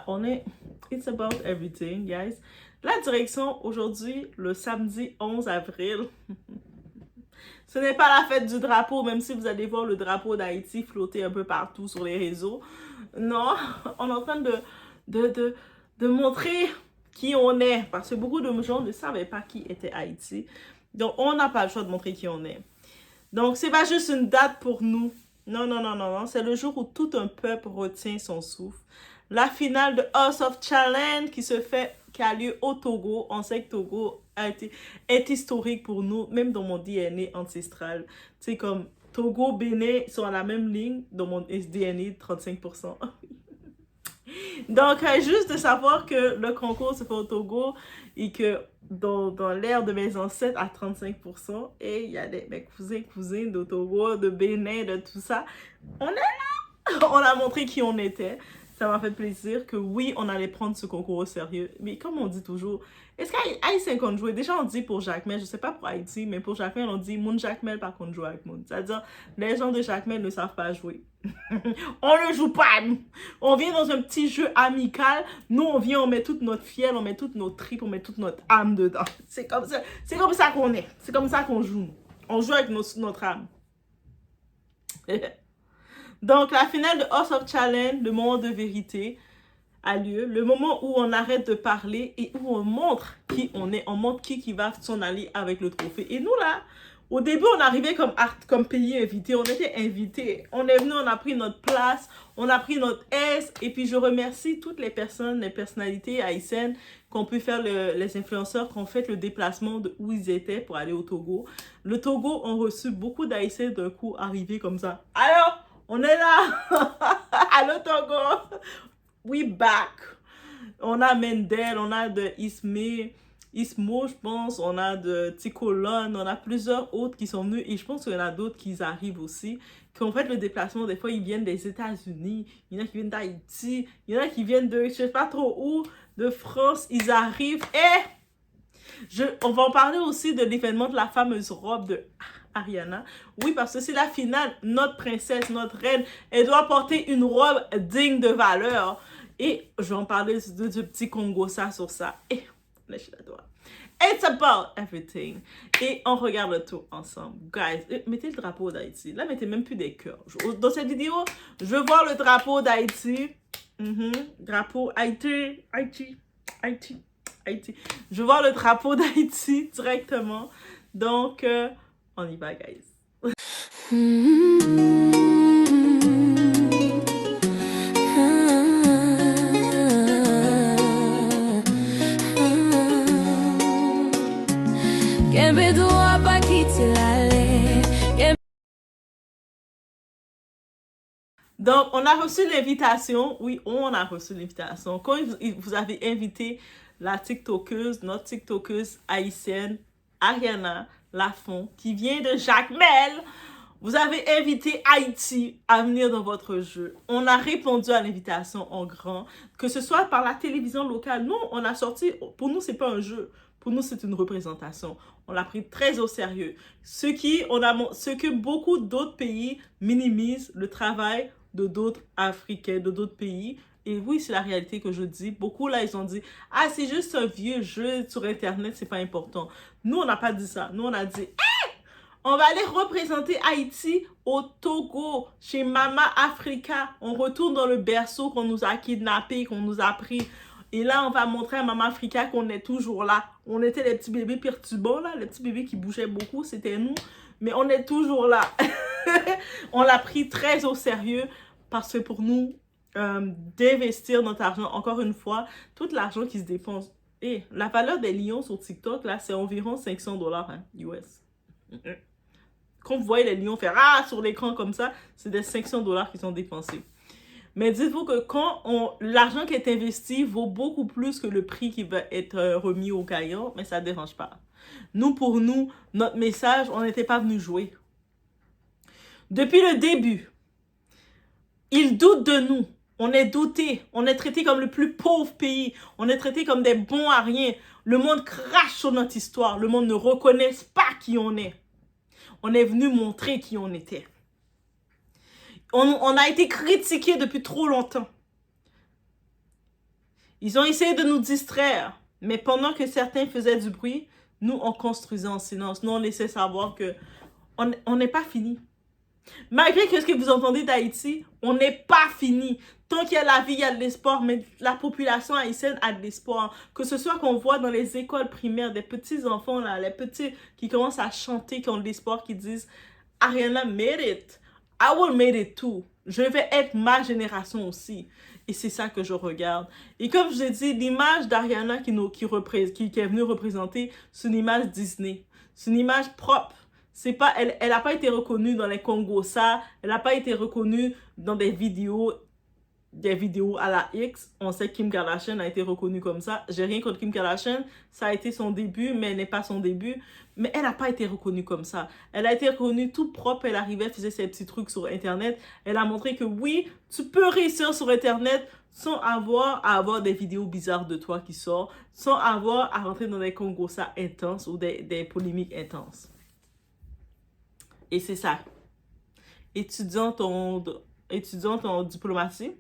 On est... It's about everything, guys. La direction, aujourd'hui, le samedi 11 avril. Ce n'est pas la fête du drapeau, même si vous allez voir le drapeau d'Haïti flotter un peu partout sur les réseaux. Non, on est en train de montrer qui on est. Parce que beaucoup de gens ne savaient pas qui était Haïti. Donc, on n'a pas le choix de montrer qui on est. Donc, c'est pas juste une date pour nous. Non, non, non, non, non. C'est le jour où tout un peuple retient son souffle. La finale de House of Challenge qui a lieu au Togo. On sait que Togo est historique pour nous, même dans mon DNA ancestral. Tu sais, comme Togo, Bénin sont à la même ligne dans mon DNA, 35%. Donc, juste de savoir que le concours se fait au Togo et que dans l'ère de mes ancêtres à 35%, et il y a mes cousins, cousines de Togo, de Bénin, de tout ça, on est là! On a montré qui on était. Ça m'a fait plaisir que oui, on allait prendre ce concours au sérieux. Mais comme on dit toujours, est-ce qu'Haïtien qu'on joue? Déjà, on dit pour Jacmel, je sais pas pour Haïti, mais pour Jacmel, on dit Moun Jacmel par contre joue avec Moun. C'est-à-dire, les gens de Jacmel ne savent pas jouer. On ne joue pas, nous. On vient dans un petit jeu amical. Nous, on vient, on met toute notre fiel, on met toutes nos tripes, on met toute notre âme dedans. C'est comme ça qu'on est. C'est comme ça qu'on joue. On joue avec notre âme. Donc, la finale de House of Challenge, le moment de vérité, a lieu. Le moment où on arrête de parler et où on montre qui on est. On montre qui va s'en aller avec le trophée. Et nous, là, au début, on arrivait comme pays invité. On était invités. On est venu, on a pris notre place. On a pris notre aise. Et puis, je remercie toutes les personnes, les personnalités haïtiennes qui ont pu faire les influenceurs qui ont fait le déplacement de où ils étaient pour aller au Togo. Le Togo ont reçu beaucoup d'Haïtiens d'un coup arrivés comme ça. Alors, on est là. Allô, Togo. We back. On a Mendel, on a de Ismo, je pense, on a de Ticolon, on a plusieurs autres qui sont venus et je pense qu'il y en a d'autres qui arrivent aussi, qui ont fait le déplacement. Des fois, ils viennent des États-Unis, il y en a qui viennent d'Haïti, il y en a qui viennent de, je sais pas trop où, de France, ils arrivent et on va en parler aussi de l'événement de la fameuse robe de Ariana. Oui, parce que c'est la finale, notre princesse, notre reine, elle doit porter une robe digne de valeur. Et je vais en parler du petit Congo ça sur ça. Et lâchez la doigt. It's about everything. Et on regarde le tout ensemble. Guys, mettez le drapeau d'Haïti. Là, mettez même plus des cœurs. Dans cette vidéo, je veux voir le drapeau d'Haïti. Drapeau Haïti. Je veux voir le drapeau d'Haïti directement. Donc, on y va, guys. Donc, on a reçu l'invitation. Oui, on a reçu l'invitation. Quand vous avez invité la TikTokeuse, notre TikTokeuse haïtienne, Ariana Lafont, qui vient de Jacmel, vous avez invité Haïti à venir dans votre jeu. On a répondu à l'invitation en grand, que ce soit par la télévision locale. Nous, on a sorti, pour nous, c'est pas un jeu. Pour nous, c'est une représentation. On l'a pris très au sérieux. Ce que beaucoup d'autres pays minimisent le travail de d'autres Africains, de d'autres pays. Et oui, c'est la réalité que je dis. Beaucoup, là, ils ont dit, ah, c'est juste un vieux jeu sur Internet, c'est pas important. Nous, on n'a pas dit ça. Nous, on a dit, on va aller représenter Haïti au Togo, chez Mama Africa. On retourne dans le berceau qu'on nous a kidnappés, qu'on nous a pris. Et là, on va montrer à Mama Africa qu'on est toujours là. On était les petits bébés perturbants, là. Les petits bébés qui bougeaient beaucoup, c'était nous. Mais on est toujours là. On l'a pris très au sérieux parce que pour nous, d'investir notre argent, encore une fois, tout l'argent qui se dépense. Et la valeur des lions sur TikTok, là, c'est environ 500 $, hein, US. Quand vous voyez les lions faire sur l'écran comme ça, c'est des 500 $ qui sont dépensés. Mais dites-vous que quand l'argent qui est investi vaut beaucoup plus que le prix qui va être remis au gagnant, mais ça ne dérange pas. Nous, pour nous, notre message, on n'était pas venu jouer. Depuis le début, ils doutent de nous. On est douté. On est traité comme le plus pauvre pays. On est traité comme des bons à rien. Le monde crache sur notre histoire. Le monde ne reconnaît pas qui on est. On est venu montrer qui on était. On a été critiqué depuis trop longtemps. Ils ont essayé de nous distraire, mais pendant que certains faisaient du bruit, nous, on construisait en silence. Nous, on laissait savoir que on n'est pas fini. Malgré ce que vous entendez d'Haïti, on n'est pas fini. Tant qu'il y a la vie, il y a de l'espoir, mais la population haïtienne a de l'espoir. Que ce soit qu'on voit dans les écoles primaires, des petits enfants, là, les petits qui commencent à chanter, qui ont de l'espoir, qui disent « Ariana made it. I will make it too. Je vais être ma génération aussi. » Et c'est ça que je regarde. Et comme je vous ai dit, l'image d'Ariana qui est venue représenter, c'est une image Disney. C'est une image propre. C'est pas, elle n'a pas été reconnue dans les Congos, ça. Elle n'a pas été reconnue dans des vidéos à la X. On sait que Kim Kardashian a été reconnue comme ça. J'ai rien contre Kim Kardashian. Ça a été son début, mais elle n'est pas son début. Mais elle n'a pas été reconnue comme ça. Elle a été reconnue tout propre. Elle arrivait, faisait ses petits trucs sur Internet. Elle a montré que oui, tu peux réussir sur Internet sans avoir à avoir des vidéos bizarres de toi qui sortent, sans avoir à rentrer dans des Congos ça intenses ou des polémiques intenses. Et c'est ça. Étudiante en diplomatie.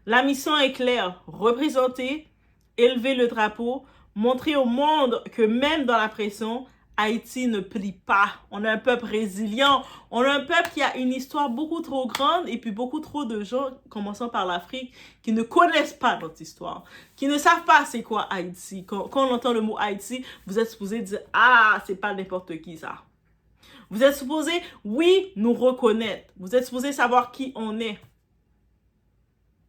La mission est claire. Représenter, élever le drapeau, montrer au monde que même dans la pression, Haïti ne plie pas. On a un peuple résilient. On a un peuple qui a une histoire beaucoup trop grande et puis beaucoup trop de gens, commençant par l'Afrique, qui ne connaissent pas notre histoire, qui ne savent pas c'est quoi Haïti. Quand on entend le mot Haïti, vous êtes supposé dire « Ah, c'est pas n'importe qui ça ». Vous êtes supposé, oui, nous reconnaître. Vous êtes supposé savoir qui on est.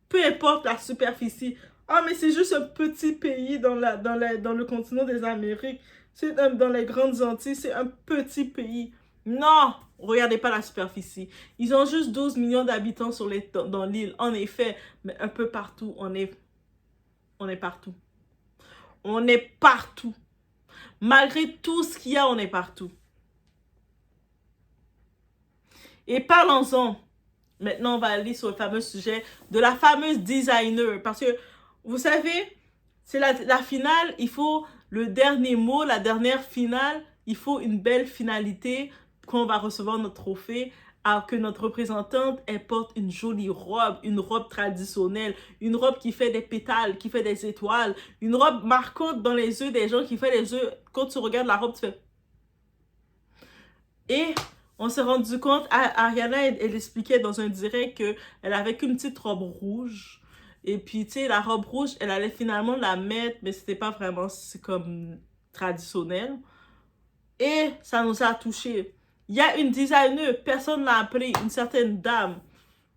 Peu importe la superficie. Ah, mais c'est juste un petit pays dans le continent des Amériques. C'est dans les grandes Antilles, c'est un petit pays. Non, regardez pas la superficie. Ils ont juste 12 millions d'habitants dans l'île. En effet, mais un peu partout, on est partout. On est partout. Malgré tout ce qu'il y a, on est partout. Et parlons-en. Maintenant, on va aller sur le fameux sujet de la fameuse designer. Parce que, vous savez, c'est la finale, il faut le dernier mot, la dernière finale, il faut une belle finalité quand on va recevoir notre trophée, alors que notre représentante, elle porte une jolie robe, une robe traditionnelle, une robe qui fait des pétales, qui fait des étoiles, une robe marquante dans les yeux des gens, qui fait les yeux, quand tu regardes la robe, tu fais... Et... on s'est rendu compte, Ariana, elle expliquait dans un direct qu'elle avait qu'une petite robe rouge. Et puis, tu sais, la robe rouge, elle allait finalement la mettre, mais c'était pas vraiment comme traditionnel. Et ça nous a touchés. Il y a une designer, personne l'a appelée, une certaine dame,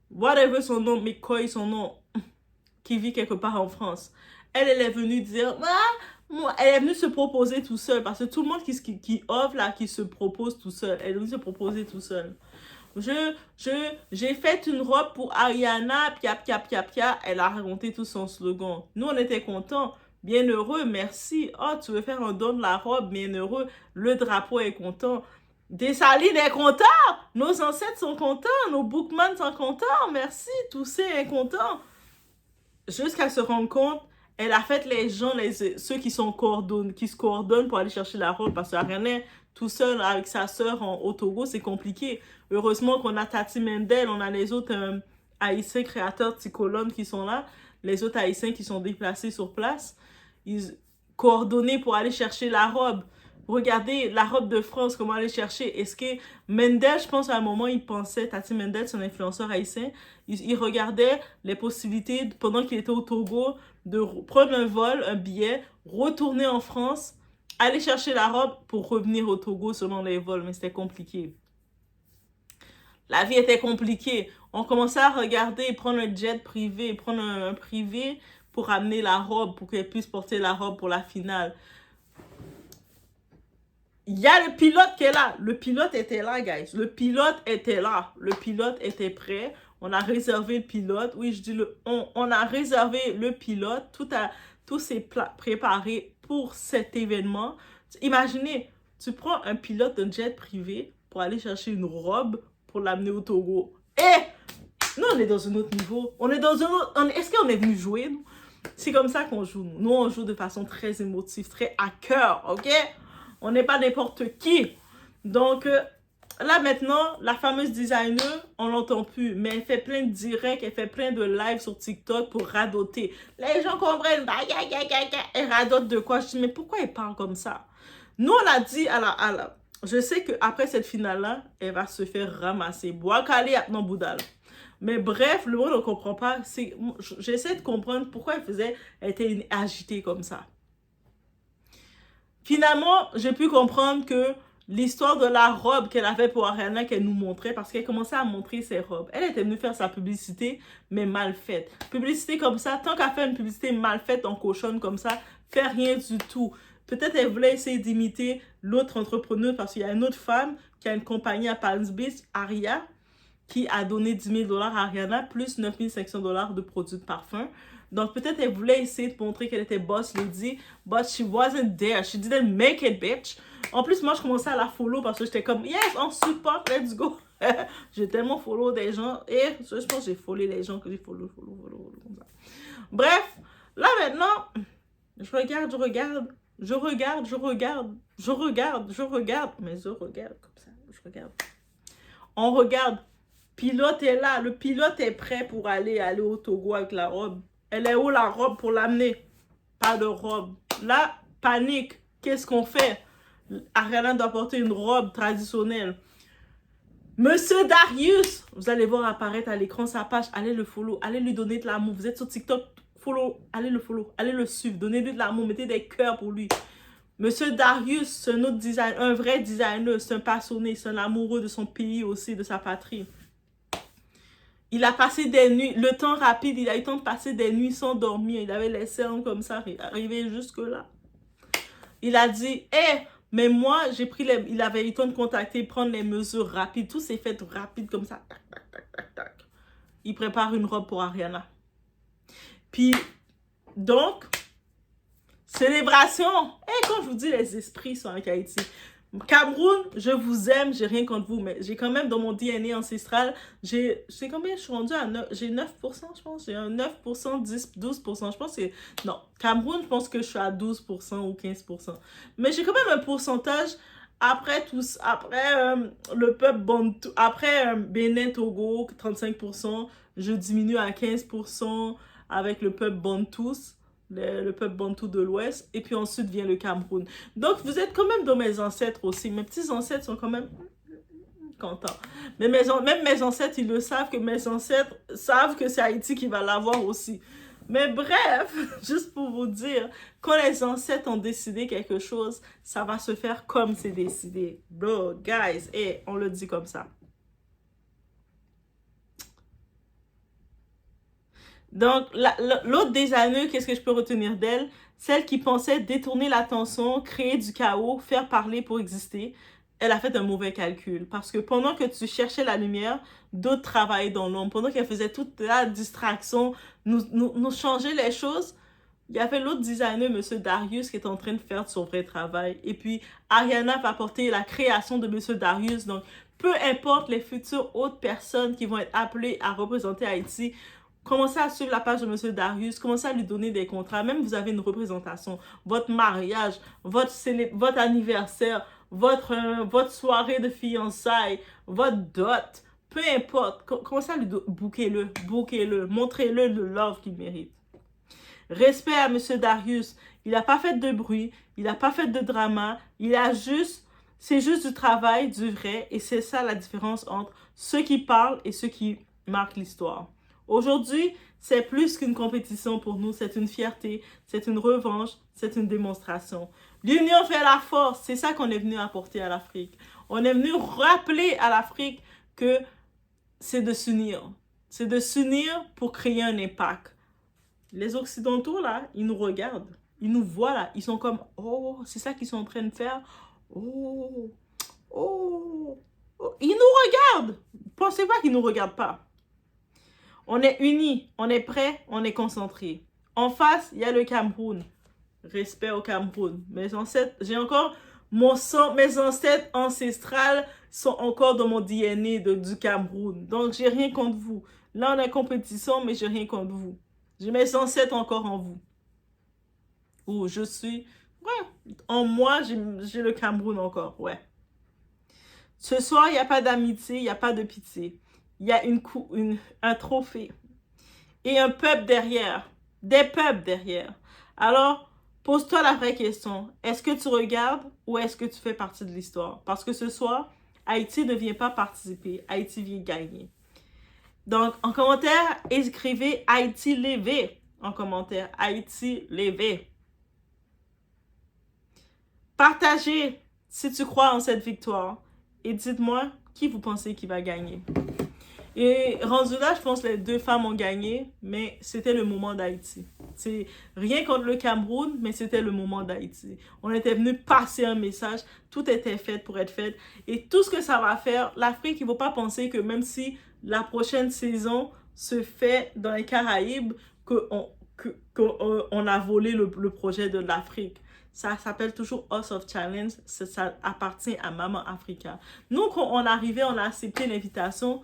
whatever son nom, McCoy son nom, qui vit quelque part en France. Elle est venue dire, elle est venue se proposer tout seul, parce que tout le monde qui offre là, qui se propose tout seul, elle est venue se proposer tout seul. J'ai fait une robe pour Ariana, pia, elle a raconté tout son slogan. Nous, on était contents, bien heureux, merci. Oh, tu veux faire un don de la robe, bien heureux, le drapeau est content. Dessalines est content, nos ancêtres sont contents, nos bookman sont contents, merci, Toussaint est content. Jusqu'à se rendre compte, elle a fait les gens, ceux qui se coordonnent pour aller chercher la robe, parce qu'Ariana, tout seul avec sa sœur au Togo, c'est compliqué. Heureusement qu'on a Tati Mendel, on a les autres haïtiens créateurs Ticolone qui sont là, les autres haïtiens qui sont déplacés sur place, ils coordonnés pour aller chercher la robe. Regardez la robe de France, comment aller chercher. Est-ce que Mendel, je pense à un moment, il pensait, Tati Mendel, son influenceur haïtien, il regardait les possibilités, pendant qu'il était au Togo, de prendre un vol, un billet, retourner en France, aller chercher la robe pour revenir au Togo selon les vols, mais c'était compliqué. La vie était compliquée. On commençait à regarder, prendre un jet privé, prendre un privé pour amener la robe, pour qu'elle puisse porter la robe pour la finale. Il y a le pilote qui est là. Le pilote était là, guys. Le pilote était là. Le pilote était prêt. On a réservé le pilote. Oui, je dis on a réservé le pilote. Tout s'est préparé pour cet événement. Imaginez, tu prends un pilote d'un jet privé pour aller chercher une robe pour l'amener au Togo. Et nous, on est dans un autre niveau. On est dans un autre... Est-ce qu'on est venu jouer, nous? C'est comme ça qu'on joue, nous. Nous, on joue de façon très émotive, très à cœur, ok? On n'est pas n'importe qui. Donc, là maintenant, la fameuse designer, on l'entend plus, mais elle fait plein de directs, elle fait plein de lives sur TikTok pour radoter. Les gens comprennent, bah, elle radote de quoi? Je dis, mais pourquoi elle parle comme ça? Nous, on a dit je sais qu'après cette finale-là, elle va se faire ramasser. Bois calé à non boudal. Mais bref, le monde ne comprend pas. J'essaie de comprendre pourquoi elle était agitée comme ça. Finalement, j'ai pu comprendre que l'histoire de la robe qu'elle avait pour Ariana, qu'elle nous montrait, parce qu'elle commençait à montrer ses robes. Elle était venue faire sa publicité, mais mal faite. Publicité comme ça, tant qu'à faire une publicité mal faite, en cochonne comme ça, fait rien du tout. Peut-être elle voulait essayer d'imiter l'autre entrepreneur, parce qu'il y a une autre femme qui a une compagnie à Palm Beach, Aria, qui a donné 10 000 $ à Ariana, plus 9 500 $ de produits de parfum. Donc, peut-être elle voulait essayer de montrer qu'elle était boss lady, but she wasn't there. She didn't make it, bitch. En plus, moi, je commençais à la follow parce que j'étais comme, yes, on support, let's go. J'ai tellement follow des gens et je pense que j'ai follow les gens que j'ai follow, comme ça. Bref, là maintenant, je regarde, mais je regarde comme ça, je regarde. On regarde. Pilote est là. Le pilote est prêt pour aller au Togo avec la robe. Elle est où la robe pour l'amener? Pas de robe. Là, panique. Qu'est-ce qu'on fait? Ariana doit porter une robe traditionnelle. Monsieur Darius, vous allez voir apparaître à l'écran sa page. Allez le follow. Allez lui donner de l'amour. Vous êtes sur TikTok. Follow. Allez le follow. Allez le suivre. Donnez-lui de l'amour. Mettez des cœurs pour lui. Monsieur Darius, c'est un autre designer, un vrai designer. C'est un passionné. C'est un amoureux de son pays aussi, de sa patrie. Il a passé des nuits, le temps rapide, il a eu le temps de passer des nuits sans dormir. Il avait les cernes comme ça, arrivé jusque-là. Il a dit, mais moi, il avait eu le temps de contacter, prendre les mesures rapides. Tout s'est fait rapide comme ça. Tac, tac, tac, tac, tac. Il prépare une robe pour Ariana. Puis, donc, célébration. Quand je vous dis, les esprits sont avec Haïti. Cameroun, je vous aime, j'ai rien contre vous, mais j'ai quand même dans mon DNA ancestral, j'ai combien, je suis rendue à 9, j'ai 9%, je pense, j'ai un 9%, 10, 12%, je pense que, non, Cameroun, je pense que je suis à 12% ou 15%, mais j'ai quand même un pourcentage, après le peuple Bantou, après Bénin, Togo, 35%, je diminue à 15% avec le peuple Bantous, le peuple bantou de l'Ouest, et puis ensuite vient le Cameroun. Donc, vous êtes quand même dans mes ancêtres aussi. Mes petits ancêtres sont quand même contents. Mais même mes ancêtres, ils le savent, que mes ancêtres savent que c'est Haïti qui va l'avoir aussi. Mais bref, juste pour vous dire, quand les ancêtres ont décidé quelque chose, ça va se faire comme c'est décidé. Bro, guys, on le dit comme ça. Donc, l'autre designer, qu'est-ce que je peux retenir d'elle? Celle qui pensait détourner l'attention, créer du chaos, faire parler pour exister. Elle a fait un mauvais calcul. Parce que pendant que tu cherchais la lumière, d'autres travaillaient dans l'ombre. Pendant qu'elle faisait toute la distraction, nous changer les choses, il y avait l'autre designer, M. Darius, qui est en train de faire son vrai travail. Et puis, Ariana va porter la création de M. Darius. Donc, peu importe les futures autres personnes qui vont être appelées à représenter Haïti, commencez à suivre la page de M. Darius, commencez à lui donner des contrats. Même vous avez une représentation, votre mariage, votre anniversaire, votre soirée de fiançailles, votre dot, peu importe. Commencez à lui bouquez-le, montrez-le le love qu'il mérite. Respect à M. Darius. Il n'a pas fait de bruit, il n'a pas fait de drama, c'est juste du travail, du vrai, et c'est ça la différence entre ceux qui parlent et ceux qui marquent l'histoire. Aujourd'hui, c'est plus qu'une compétition pour nous, c'est une fierté, c'est une revanche, c'est une démonstration. L'union fait la force, c'est ça qu'on est venu apporter à l'Afrique. On est venu rappeler à l'Afrique que c'est de s'unir. C'est de s'unir pour créer un impact. Les Occidentaux, là, ils nous regardent, ils nous voient là, ils sont comme, oh, c'est ça qu'ils sont en train de faire. Oh, oh, oh. Ils nous regardent. Pensez pas qu'ils nous regardent pas. On est unis, on est prêts, on est concentrés. En face, il y a le Cameroun. Respect au Cameroun. Mes ancêtres, j'ai encore mon sang, mes ancêtres ancestrales sont encore dans mon DNA du Cameroun. Donc, j'ai rien contre vous. Là, on est en compétition, mais j'ai rien contre vous. J'ai mes ancêtres encore en vous. Ou je suis... Ouais, en moi, j'ai le Cameroun encore, ouais. Ce soir, il n'y a pas d'amitié, il n'y a pas de pitié. Il y a un trophée et un peuple derrière, des peuples derrière. Alors, pose-toi la vraie question. Est-ce que tu regardes ou est-ce que tu fais partie de l'histoire? Parce que ce soir, Haïti ne vient pas participer, Haïti vient gagner. Donc, en commentaire, écrivez Haïti levé. En commentaire, Haïti levé. Partagez si tu crois en cette victoire. Et dites-moi qui vous pensez qui va gagner. Et rendu là, je pense que les deux femmes ont gagné, mais c'était le moment d'Haïti. C'est rien contre le Cameroun, mais c'était le moment d'Haïti. On était venu passer un message, tout était fait pour être fait. Et tout ce que ça va faire, l'Afrique, il ne faut pas penser que même si la prochaine saison se fait dans les Caraïbes, qu'on a volé le projet de l'Afrique. Ça s'appelle toujours House of Challenge, ça appartient à Maman Africa. Nous, quand on arrivait, on a accepté l'invitation.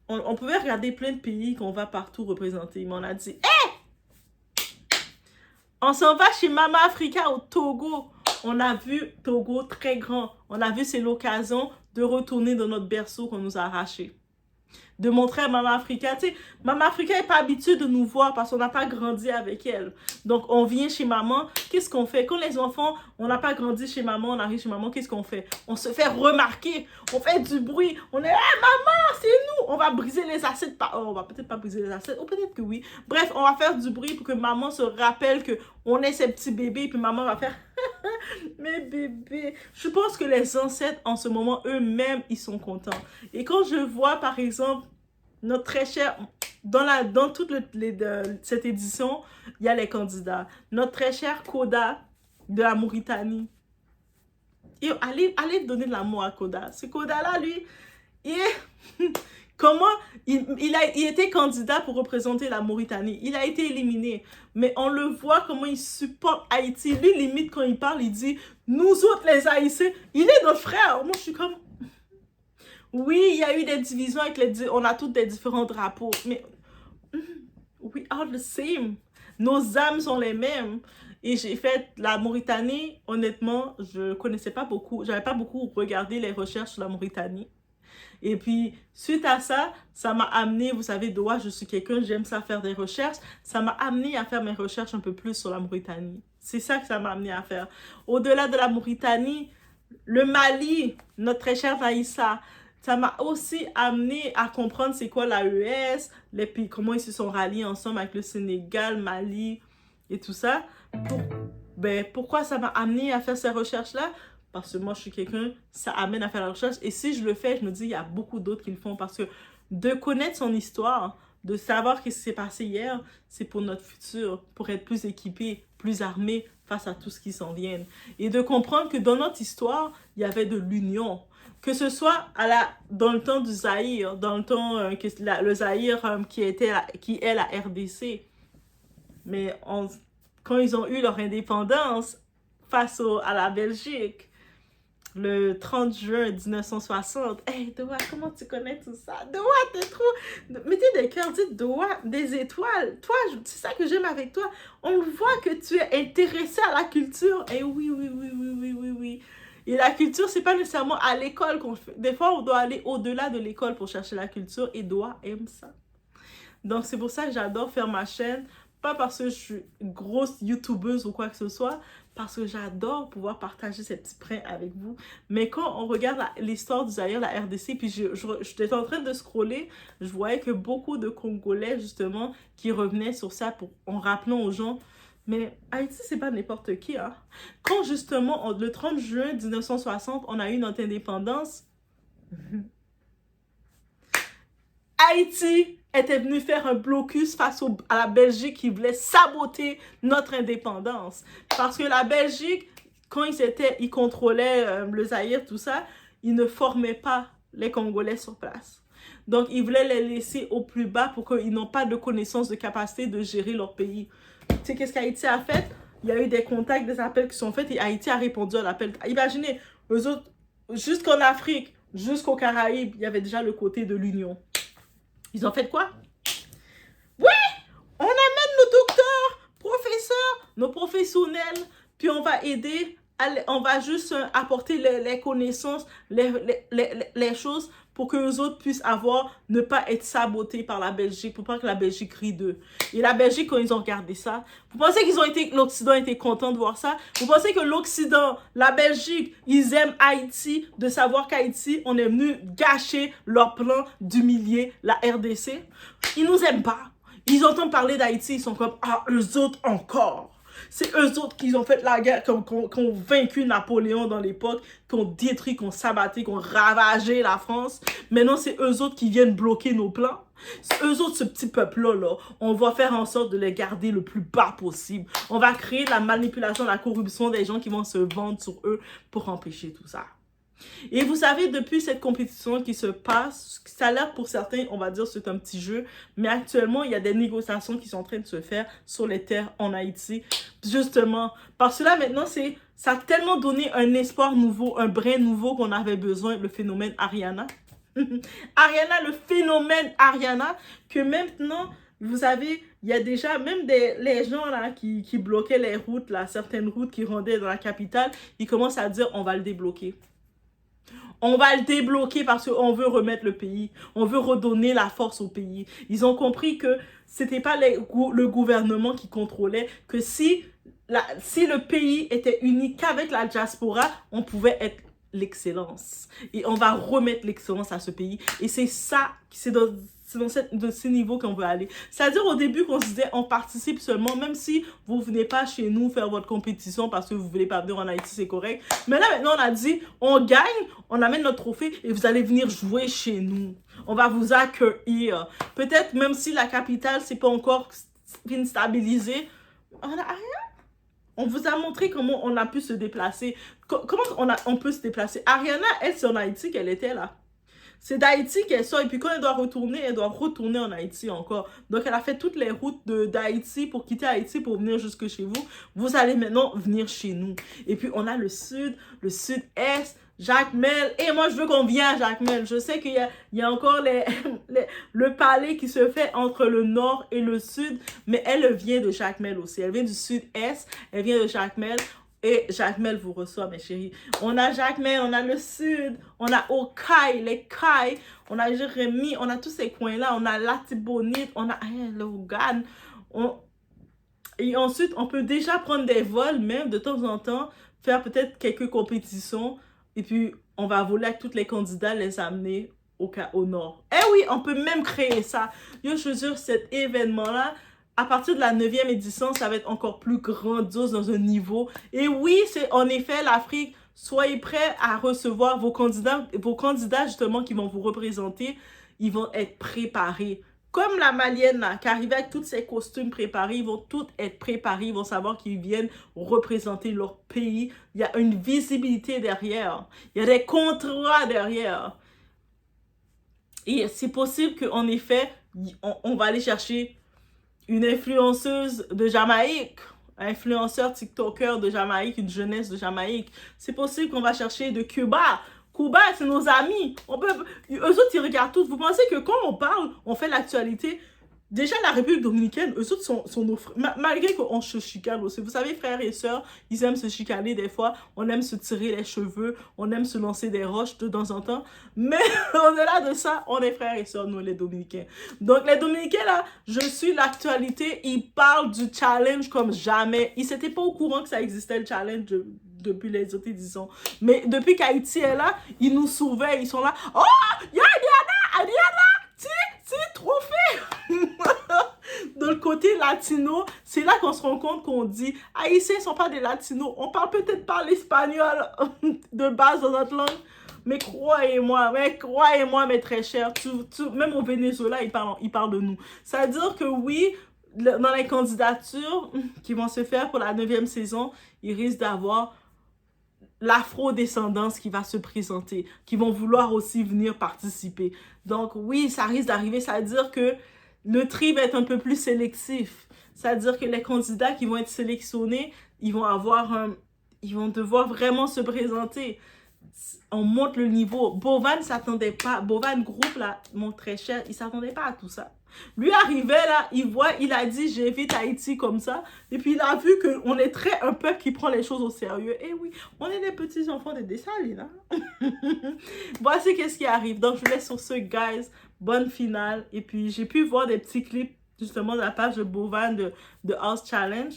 On pouvait regarder plein de pays qu'on va partout représenter, mais on a dit, hey! On s'en va chez Maman Africa au Togo. On a vu Togo très grand. On a vu c'est l'occasion de retourner dans notre berceau qu'on nous a arraché. De montrer à Maman Africa, tu sais, Maman Africa n'est pas habituée de nous voir parce qu'on n'a pas grandi avec elle. Donc, on vient chez maman, qu'est-ce qu'on fait? Quand les enfants, on n'a pas grandi chez maman, on arrive chez maman, qu'est-ce qu'on fait? On se fait remarquer, on fait du bruit, on est, hey, maman, c'est nous! On va briser les assiettes, on va peut-être pas briser les assiettes, ou peut-être que oui. Bref, on va faire du bruit pour que maman se rappelle qu'on est ses petits bébés, puis maman va faire, mes bébés. Je pense que les ancêtres, en ce moment, eux-mêmes, ils sont contents. Et quand je vois, par exemple, notre très cher, dans toute cette édition, il y a les candidats. Notre très cher Koda de la Mauritanie. Et allez donner de l'amour à Koda. Ce Koda-là, lui, comment il était candidat pour représenter la Mauritanie. Il a été éliminé. Mais on le voit comment il supporte Haïti. Lui, limite, quand il parle, il dit, nous autres, les Haïtiens, il est notre frère. Moi, je suis comme... Oui, il y a eu des divisions avec on a tous des différents drapeaux, mais we are the same. Nos âmes sont les mêmes. Et j'ai fait la Mauritanie, honnêtement, je connaissais pas beaucoup, j'avais pas beaucoup regardé les recherches sur la Mauritanie. Et puis, suite à ça, ça m'a amené, vous savez, Doha, je suis quelqu'un, j'aime ça faire des recherches, ça m'a amené à faire mes recherches un peu plus sur la Mauritanie. C'est ça que ça m'a amené à faire. Au-delà de la Mauritanie, le Mali, notre très chère Naïssa, ça m'a aussi amené à comprendre c'est quoi l'AES, les pays, comment ils se sont ralliés ensemble avec le Sénégal, Mali et tout ça. Pourquoi ça m'a amené à faire ces recherches-là? Parce que moi, je suis quelqu'un, ça amène à faire la recherche. Et si je le fais, je me dis, il y a beaucoup d'autres qui le font. Parce que de connaître son histoire, de savoir ce qui s'est passé hier, c'est pour notre futur, pour être plus équipé, plus armé face à tout ce qui s'en vient. Et de comprendre que dans notre histoire, il y avait de l'union. Que ce soit dans le temps du Zaïre, dans le temps le Zaïre qui est la RDC. Mais quand ils ont eu leur indépendance face à la Belgique, le 30 juin 1960. Hey, Doha, comment tu connais tout ça? Doha, t'es trop... Mettez des cœurs, dites Doha, des étoiles. Toi, c'est ça que j'aime avec toi. On voit que tu es intéressé à la culture. Et oui. Et la culture, c'est pas nécessairement à l'école qu'on fait. Des fois, on doit aller au-delà de l'école pour chercher la culture. Et Doha aime ça. Donc, c'est pour ça que j'adore faire ma chaîne. Pas parce que je suis grosse youtubeuse ou quoi que ce soit, parce que j'adore pouvoir partager ces petits brins avec vous. Mais quand on regarde l'histoire du Zaïre, la RDC, puis j'étais en train de scroller, je voyais que beaucoup de Congolais, justement, qui revenaient sur ça en rappelant aux gens, mais Haïti, c'est pas n'importe qui, hein. Quand, justement, le 30 juin 1960, on a eu notre indépendance, Haïti était venu faire un blocus face à la Belgique qui voulait saboter notre indépendance. Parce que la Belgique, quand ils contrôlaient le Zaïre, tout ça, ils ne formaient pas les Congolais sur place. Donc, ils voulaient les laisser au plus bas pour qu'ils n'ont pas de connaissance, de capacité de gérer leur pays. Tu sais, qu'est-ce qu'Haïti a fait? Il y a eu des contacts, des appels qui sont faits et Haïti a répondu à l'appel. Imaginez, eux autres, jusqu'en Afrique, jusqu'aux Caraïbes, il y avait déjà le côté de l'union. Ils ont fait quoi? Oui! On amène nos docteurs, professeurs, nos professionnels, puis on va aider on va juste apporter les connaissances, les choses pour que les autres puissent ne pas être sabotés par la Belgique, pour pas que la Belgique rie d'eux. Et la Belgique, quand ils ont regardé ça, vous pensez l'Occident était content de voir ça? Vous pensez que l'Occident, la Belgique, ils aiment Haïti, de savoir qu'Haïti, on est venu gâcher leur plan d'humilier la RDC? Ils nous aiment pas. Ils entendent parler d'Haïti, ils sont comme, ah, eux autres encore. C'est eux autres qui ont fait la guerre, qui ont vaincu Napoléon dans l'époque, qui ont détruit, qui ont sabatté, qui ont ravagé la France. Maintenant, c'est eux autres qui viennent bloquer nos plans. Eux autres, ce petit peuple-là, on va faire en sorte de les garder le plus bas possible. On va créer la manipulation, la corruption des gens qui vont se vendre sur eux pour empêcher tout ça. Et vous savez, depuis cette compétition qui se passe, ça a l'air pour certains, on va dire, c'est un petit jeu, mais actuellement, il y a des négociations qui sont en train de se faire sur les terres en Haïti, justement, parce que là, maintenant, ça a tellement donné un espoir nouveau, un brin nouveau qu'on avait besoin, le phénomène Ariana. Ariana, le phénomène Ariana, que maintenant, vous savez, il y a déjà même les gens là qui bloquaient les routes, là, certaines routes qui rendaient dans la capitale, ils commencent à dire, on va le débloquer. On va le débloquer parce qu'on veut remettre le pays. On veut redonner la force au pays. Ils ont compris que c'était pas le gouvernement qui contrôlait, que si le pays était uni qu'avec la diaspora, on pouvait être l'excellence. Et on va remettre l'excellence à ce pays. Et c'est ça, c'est dans ce niveau qu'on veut aller. C'est-à-dire au début qu'on se disait on participe seulement, même si vous venez pas chez nous faire votre compétition parce que vous voulez pas venir en Haïti, c'est correct. Mais là maintenant on a dit on gagne, on amène notre trophée et vous allez venir jouer chez nous. On va vous accueillir. Peut-être même si la capitale c'est pas encore bien stabilisé, on vous a montré comment on a pu se déplacer. Comment on peut se déplacer. Ariana, elle, c'est en Haïti qu'elle était là. C'est d'Haïti qu'elle sort. Et puis quand elle doit retourner en Haïti encore. Donc elle a fait toutes les routes d'Haïti pour quitter Haïti pour venir jusque chez vous. Vous allez maintenant venir chez nous. Et puis on a le sud, le sud-est, Jacmel. Et moi je veux qu'on vienne à Jacmel. Je sais qu'il y a encore le palais qui se fait entre le nord et le sud. Mais elle vient de Jacmel aussi. Elle vient du sud-est. Elle vient de Jacmel. Et Jacmel vous reçoit, mes chéris. On a Jacmel, on a le sud, on a Okaï, les Cailles, on a Jérémy, on a tous ces coins-là, on a Latibonite, on a Logan. Et ensuite, on peut déjà prendre des vols, même de temps en temps, faire peut-être quelques compétitions. Et puis, on va voler avec tous les candidats, les amener au nord. Eh oui, on peut même créer ça. Yo, je veux dire, cet événement-là, à partir de la 9e édition, ça va être encore plus grandiose dans un niveau. Et oui, c'est en effet l'Afrique. Soyez prêts à recevoir vos candidats justement qui vont vous représenter. Ils vont être préparés. Comme la Malienne là, qui arrive avec tous ses costumes préparés, ils vont tous être préparés. Ils vont savoir qu'ils viennent représenter leur pays. Il y a une visibilité derrière. Il y a des contrats derrière. Et c'est possible qu'en effet, on va aller chercher une influenceuse de Jamaïque, un influenceur TikToker de Jamaïque, une jeunesse de Jamaïque. C'est possible qu'on va chercher de Cuba. Cuba, c'est nos amis. Eux autres, ils regardent tous. Vous pensez que quand on parle, on fait l'actualité, déjà la République dominicaine, eux autres sont nos frères. Malgré qu'on se chicane aussi. Vous savez, frères et sœurs, ils aiment se chicaner des fois. On aime se tirer les cheveux. On aime se lancer des roches de temps en temps. Mais au-delà de ça, on est frères et sœurs, nous, les Dominicains. Donc, les Dominicains, là, je suis l'actualité. Ils parlent du challenge comme jamais. Ils n'étaient pas au courant que ça existait, le challenge depuis les autres éditions. Mais depuis qu'Haïti est là, ils nous surveillent. Ils sont là. Oh, il y a Adiana, trophée. Dans le côté latino, c'est là qu'on se rend compte qu'on dit Haïtiens ne sont pas des latinos. On parle peut-être pas l'espagnol de base dans notre langue, mais croyez-moi, mes très chers, même au Venezuela, ils parlent de nous. C'est-à-dire que oui, dans les candidatures qui vont se faire pour la 9e saison, il risque d'avoir l'afro-descendance qui va se présenter, qui vont vouloir aussi venir participer. Donc oui, ça risque d'arriver, c'est-à-dire que le tri va être un peu plus sélectif. C'est-à-dire que les candidats qui vont être sélectionnés, ils vont devoir vraiment se présenter. on monte le niveau. Bovan s'attendait pas. Bovan Group, là, mon très cher, il s'attendait pas à tout ça. Lui arrivait là, il a dit j'invite Haïti comme ça. Et puis il a vu qu'on est un peuple qui prend les choses au sérieux. Et oui, on est des petits enfants de Dessalines. Hein? Voici qu'est-ce qui arrive. Donc je vous laisse sur ce, guys. Bonne finale. Et puis j'ai pu voir des petits clips justement de la page de Bovan de House Challenge.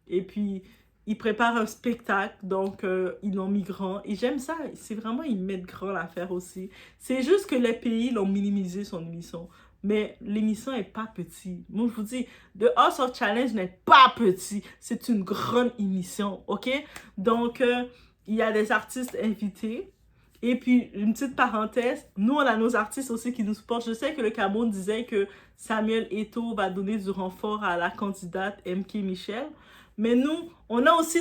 Et puis ils préparent un spectacle, donc ils l'ont mis grand. Et j'aime ça, c'est vraiment, ils mettent grand l'affaire aussi. C'est juste que les pays l'ont minimisé son émission. Mais l'émission n'est pas petite. Moi, je vous dis, The House of Challenge n'est pas petit. C'est une grande émission, ok? Donc, il y a des artistes invités. Et puis, une petite parenthèse, nous, on a nos artistes aussi qui nous supportent. Je sais que le Cameroun disait que Samuel Eto'o va donner du renfort à la candidate MK Michel. Mais nous, on a aussi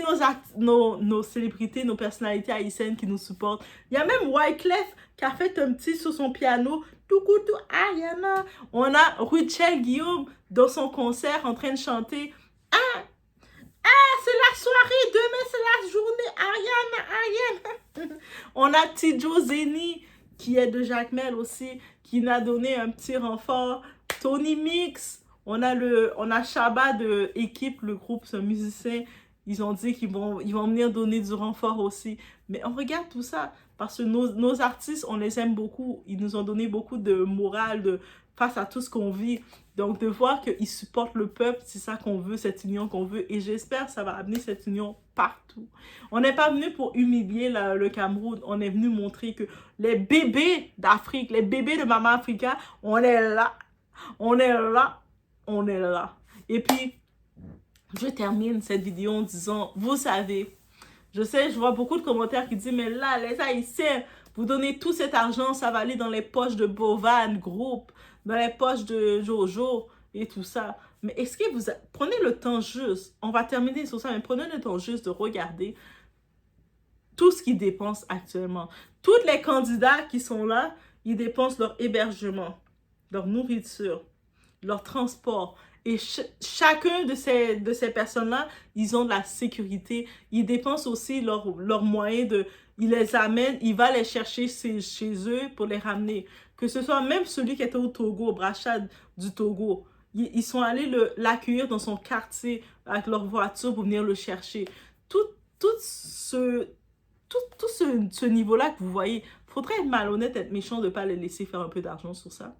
nos célébrités, nos personnalités haïtiennes qui nous supportent. Il y a même Wyclef qui a fait un petit sur son piano. Toucoutou, Ayana. On a Ruchel Guillaume dans son concert en train de chanter. Ah, c'est la soirée, demain c'est la journée, Ariana. On a Tidjo Zeni qui est de Jacmel aussi, qui nous a donné un petit renfort. Tony Mix. On a Shabba de Équipe, le groupe, ce musicien. Ils ont dit qu'ils vont venir donner du renfort aussi. Mais on regarde tout ça parce que nos artistes, on les aime beaucoup. Ils nous ont donné beaucoup de morale face à tout ce qu'on vit. Donc, de voir qu'ils supportent le peuple, c'est ça qu'on veut, cette union qu'on veut. Et j'espère que ça va amener cette union partout. On n'est pas venu pour humilier le Cameroun. On est venu montrer que les bébés d'Afrique, les bébés de Maman Africa, on est là. On est là. On est là. Et puis, je termine cette vidéo en disant, vous savez, je sais, je vois beaucoup de commentaires qui disent, mais là, les Haïtiens, vous donnez tout cet argent, ça va aller dans les poches de Bovan Group, dans les poches de Jojo et tout ça. Mais est-ce que vous prenez le temps juste, on va terminer sur ça, mais prenez le temps juste de regarder tout ce qu'ils dépensent actuellement. Tous les candidats qui sont là, ils dépensent leur hébergement, leur nourriture, leur transport. Et chacun de ces personnes-là, ils ont de la sécurité. Ils dépensent aussi leurs moyens de... Ils les amènent, ils vont les chercher chez eux pour les ramener. Que ce soit même celui qui était au Togo, au Brachad du Togo. Ils sont allés l'accueillir dans son quartier avec leur voiture pour venir le chercher. Tout ce niveau-là que vous voyez, il faudrait être malhonnête, être méchant de ne pas les laisser faire un peu d'argent sur ça.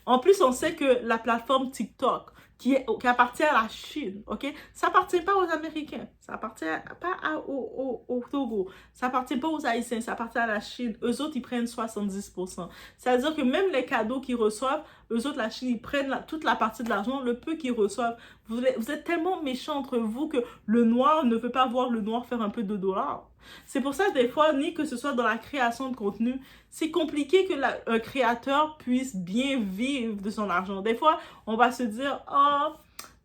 En plus, on sait que la plateforme TikTok, qui appartient à la Chine, ok? Ça appartient pas aux Américains, ça appartient pas au Togo, ça appartient pas aux Haïtiens, ça appartient à la Chine. Eux autres, ils prennent 70%. C'est-à-dire que même les cadeaux qu'ils reçoivent, eux autres, la Chine, ils prennent toute la partie de l'argent, le peu qu'ils reçoivent. Vous êtes tellement méchants entre vous que le noir ne veut pas voir le noir faire un peu de dollars. C'est pour ça, des fois, ni que ce soit dans la création de contenu, c'est compliqué que un créateur puisse bien vivre de son argent. Des fois, on va se dire, oh,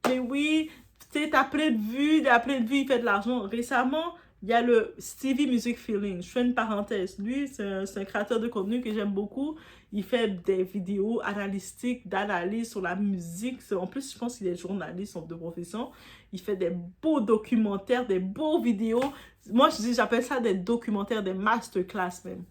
mais oui, tu sais, t'as plein de vues, il fait de l'argent. Récemment, il y a le Stevie Music Feeling. Je fais une parenthèse. Lui, c'est un créateur de contenu que j'aime beaucoup. Il fait des vidéos analytiques, d'analyse sur la musique. En plus, je pense qu'il est journaliste de profession. Il fait des beaux documentaires, des beaux vidéos. Moi, j'appelle ça des documentaires, des masterclass même.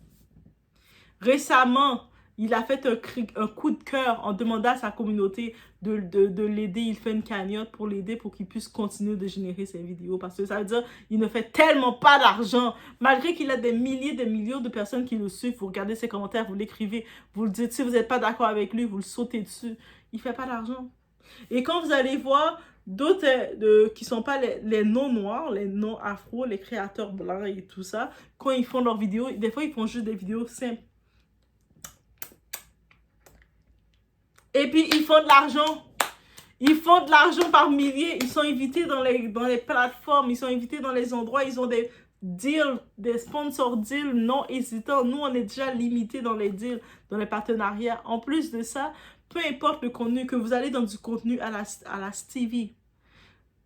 Récemment, il a fait un coup de cœur en demandant à sa communauté de l'aider. Il fait une cagnotte pour l'aider pour qu'il puisse continuer de générer ses vidéos. Parce que ça veut dire qu'il ne fait tellement pas d'argent. Malgré qu'il a des milliers, des millions de personnes qui le suivent. Vous regardez ses commentaires, vous l'écrivez, vous le dites. Si vous n'êtes pas d'accord avec lui, vous le sautez dessus. Il ne fait pas d'argent. Et quand vous allez voir d'autres qui ne sont pas les non-noirs, les non-afro, les créateurs blancs et tout ça, quand ils font leurs vidéos, des fois, ils font juste des vidéos simples. Et puis, ils font de l'argent. Ils font de l'argent par milliers. Ils sont invités dans les plateformes. Ils sont invités dans les endroits. Ils ont des deals, des sponsors deals non hésitants. Nous, on est déjà limités dans les deals, dans les partenariats. En plus de ça, peu importe le contenu, que vous allez dans du contenu à la Stevie,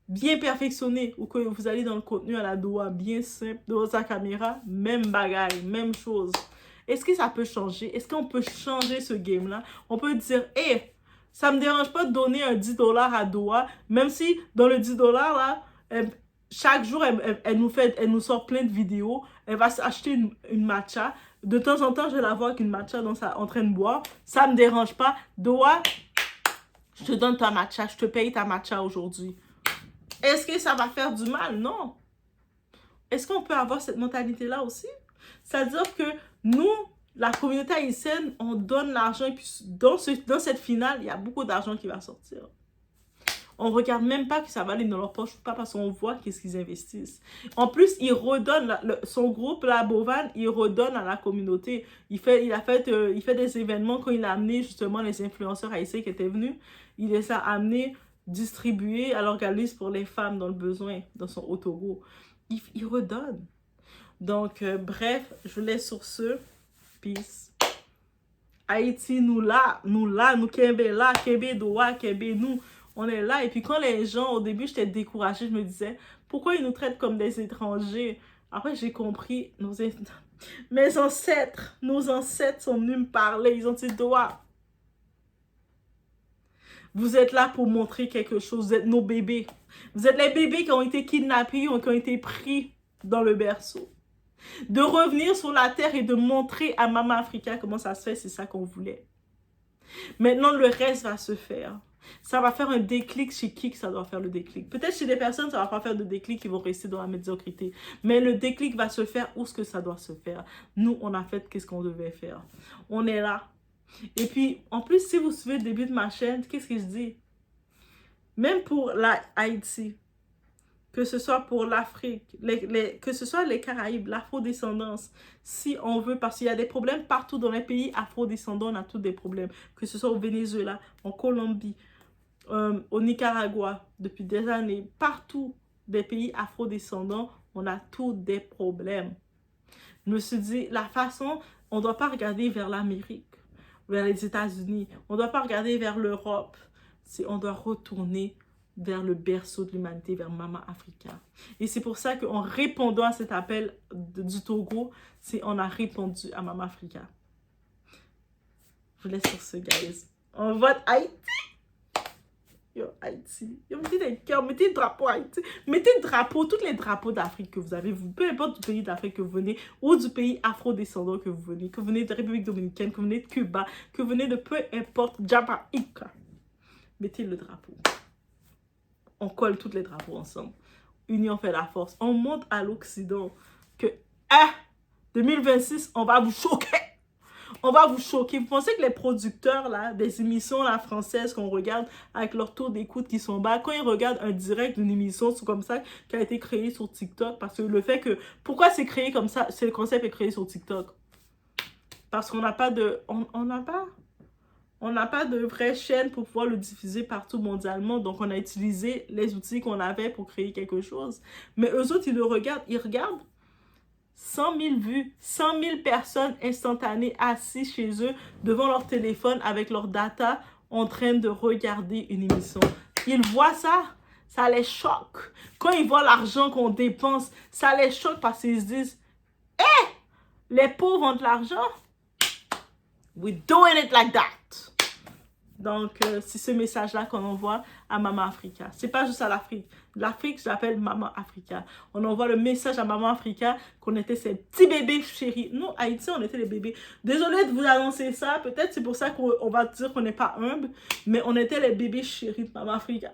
bien perfectionné, ou que vous allez dans le contenu à la Doha, bien simple, de sa caméra, même bagaille, même chose. Est-ce que ça peut changer? Est-ce qu'on peut changer ce game-là? On peut dire, hey, ça me dérange pas de donner un $10 à Doha, même si dans le $10 là, chaque jour, elle nous sort plein de vidéos. Elle va s'acheter une matcha. De temps en temps, je la vois avec une matcha en train de boire. Ça me dérange pas. Doa, je te donne ta matcha. Je te paye ta matcha aujourd'hui. Est-ce que ça va faire du mal? Non. Est-ce qu'on peut avoir cette mentalité-là aussi? C'est-à-dire que nous, la communauté haïtienne, on donne l'argent. Et puis, dans cette finale, il y a beaucoup d'argent qui va sortir. On ne regarde même pas que ça va aller dans leur poche, pas parce qu'on voit qu'est-ce qu'ils investissent. En plus, ils redonnent, son groupe, la Bovan, il redonne à la communauté. Il fait des événements quand il a amené justement les influenceurs haïtiens qui étaient venus. Il les a amenés distribuer à l'organisme pour les femmes dans le besoin, dans son autogo. Il redonne. Donc, bref, je vous laisse sur ce. Peace. Haïti, nous Kembe là, Kembe Doa, Kembe nous. On est là. Et puis quand les gens, au début, j'étais découragée. Je me disais, pourquoi ils nous traitent comme des étrangers? Après, j'ai compris. Mes ancêtres, nos ancêtres sont venus me parler. Ils ont dit, Doa, vous êtes là pour montrer quelque chose. Vous êtes nos bébés. Vous êtes les bébés qui ont été kidnappés ou qui ont été pris dans le berceau. De revenir sur la terre et de montrer à Maman Africa comment ça se fait, c'est ça qu'on voulait. Maintenant, le reste va se faire. Ça va faire un déclic chez qui que ça doit faire le déclic. Peut-être chez des personnes, ça va pas faire de déclic, qui vont rester dans la médiocrité. Mais le déclic va se faire où est-ce que ça doit se faire. Nous, on a fait qu'est-ce qu'on devait faire. On est là. Et puis, en plus, si vous suivez le début de ma chaîne, qu'est-ce que je dis? Même pour Haïti, que ce soit pour l'Afrique, que ce soit les Caraïbes, l'afrodescendance, si on veut, parce qu'il y a des problèmes partout dans les pays afrodescendants, on a tous des problèmes, que ce soit au Venezuela, en Colombie, au Nicaragua, depuis des années, partout des pays afrodescendants, on a tous des problèmes. Je me suis dit, la façon, on ne doit pas regarder vers l'Amérique, vers les États-Unis, on ne doit pas regarder vers l'Europe, on doit retourner vers le berceau de l'humanité, vers Maman Africa. Et c'est pour ça qu'en répondant à cet appel du Togo, on a répondu à Maman Africa. Je vous laisse sur ce, guys. On vote Haïti. Yo, Haïti. Yo, mettez des cœurs, mettez le drapeau Haïti. Mettez le drapeau, tous les drapeaux d'Afrique que vous avez. Peu importe du pays d'Afrique que vous venez, ou du pays afro-descendant que vous venez de République Dominicaine, que vous venez de Cuba, que vous venez de peu importe, Jamaïque. Mettez le drapeau. On colle tous les drapeaux ensemble. Union fait la force. On montre à l'Occident que, 2026, on va vous choquer. On va vous choquer. Vous pensez que les producteurs là, des émissions là, françaises qu'on regarde avec leur taux d'écoute qui sont bas, quand ils regardent un direct d'une émission, c'est comme ça qui a été créé sur TikTok. Parce que le fait que... Pourquoi c'est créé comme ça? C'est le concept est créé sur TikTok. Parce qu'on n'a pas de... On n'a pas de vraie chaîne pour pouvoir le diffuser partout mondialement. Donc, on a utilisé les outils qu'on avait pour créer quelque chose. Mais eux autres, ils regardent 100 000 vues, 100 000 personnes instantanées assises chez eux devant leur téléphone avec leur data en train de regarder une émission. Ils voient ça les choque. Quand ils voient l'argent qu'on dépense, ça les choque parce qu'ils se disent « Hé, les pauvres ont de l'argent. We're doing it like that. » Donc, c'est ce message-là qu'on envoie à Maman Africa. C'est pas juste à l'Afrique. L'Afrique, je l'appelle Maman Africa. On envoie le message à Maman Africa qu'on était ses petits bébés chéris. Nous, Haïti, on était les bébés. Désolée de vous annoncer ça. Peut-être c'est pour ça qu'on va dire qu'on n'est pas humble. Mais on était les bébés chéris de Maman Africa.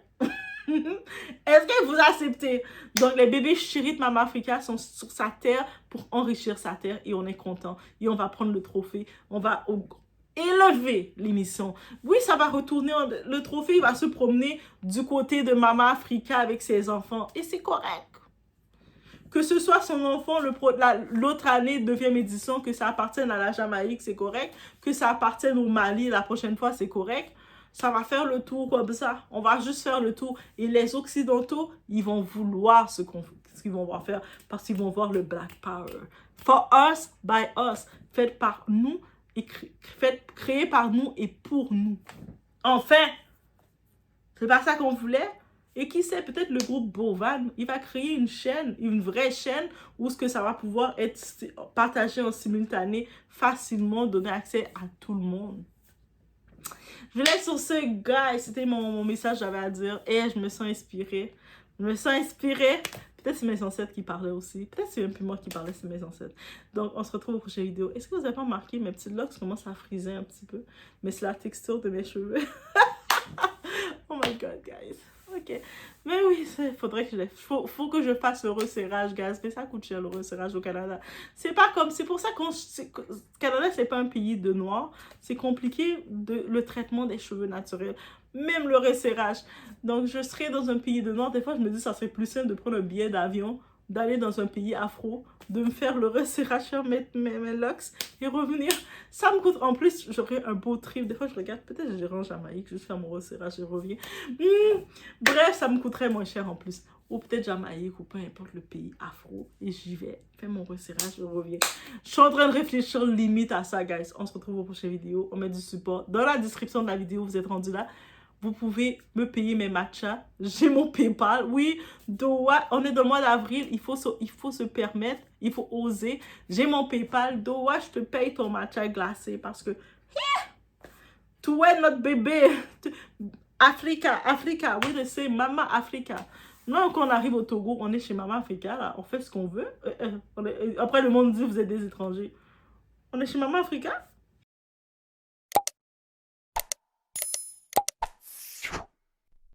Est-ce que vous acceptez? Donc, les bébés chéris de Maman Africa sont sur sa terre pour enrichir sa terre. Et on est content. Et on va prendre le trophée. On va... élever l'émission. Oui, ça va retourner, le trophée il va se promener du côté de Maman Africa avec ses enfants. Et c'est correct. Que ce soit son enfant, l'autre année, 9e édition, que ça appartienne à la Jamaïque, c'est correct. Que ça appartienne au Mali la prochaine fois, c'est correct. Ça va faire le tour comme ça. On va juste faire le tour. Et les Occidentaux, ils vont vouloir ce qu'ils vont voir faire parce qu'ils vont voir le Black Power. For us, by us. Fait par nous. Créé par nous et pour nous. Enfin, c'est pas ça qu'on voulait. Et qui sait, peut-être le groupe Bovan, il va créer une chaîne, une vraie chaîne, où ce que ça va pouvoir être partagé en simultané, facilement, donner accès à tout le monde. Je vous laisse sur ce, guys. C'était mon message que j'avais à dire. Et je me sens inspirée. Je me sens inspirée. Peut-être c'est mes ancêtres qui parlaient aussi. Peut-être c'est même plus moi qui parlais, c'est mes ancêtres. Donc, on se retrouve aux prochaines vidéos. Est-ce que vous avez pas remarqué, mes petites locks commencent à friser un petit peu? Mais c'est la texture de mes cheveux. Oh my god, guys. Ok. Mais oui, faudrait que faut que je fasse le resserrage, guys. Mais ça coûte cher, le resserrage au Canada. C'est pas comme... C'est pour ça qu'on... Canada, c'est pas un pays de noirs. C'est compliqué, le traitement des cheveux naturels. Même le resserrage. Donc, je serais dans un pays de noirs. Des fois, je me dis, ça serait plus simple de prendre un billet d'avion, d'aller dans un pays afro, de me faire le resserrage sur mes locks et revenir. Ça me coûte, en plus, j'aurais un beau trip. Des fois, je regarde, peut-être je rentre en Jamaïque, juste faire mon resserrage et reviens. Bref, ça me coûterait moins cher en plus. Ou peut-être Jamaïque, ou peu importe le pays afro. Et j'y vais, faire mon resserrage et reviens. Je suis en train de réfléchir limite à ça, guys. On se retrouve aux prochaines vidéos. On met du support. Dans la description de la vidéo, vous êtes rendu là. Vous pouvez me payer mes matchas. J'ai mon PayPal. Oui, Doha, on est dans le mois d'avril. Il faut se permettre. Il faut oser. J'ai mon PayPal. Doha, je te paye ton matcha glacé parce que... Tu es notre bébé. Africa. Oui, je sais. Maman Africa. Non, quand on arrive au Togo, on est chez Maman Africa. Là, on fait ce qu'on veut. Après, le monde dit, vous êtes des étrangers. On est chez Maman Africa.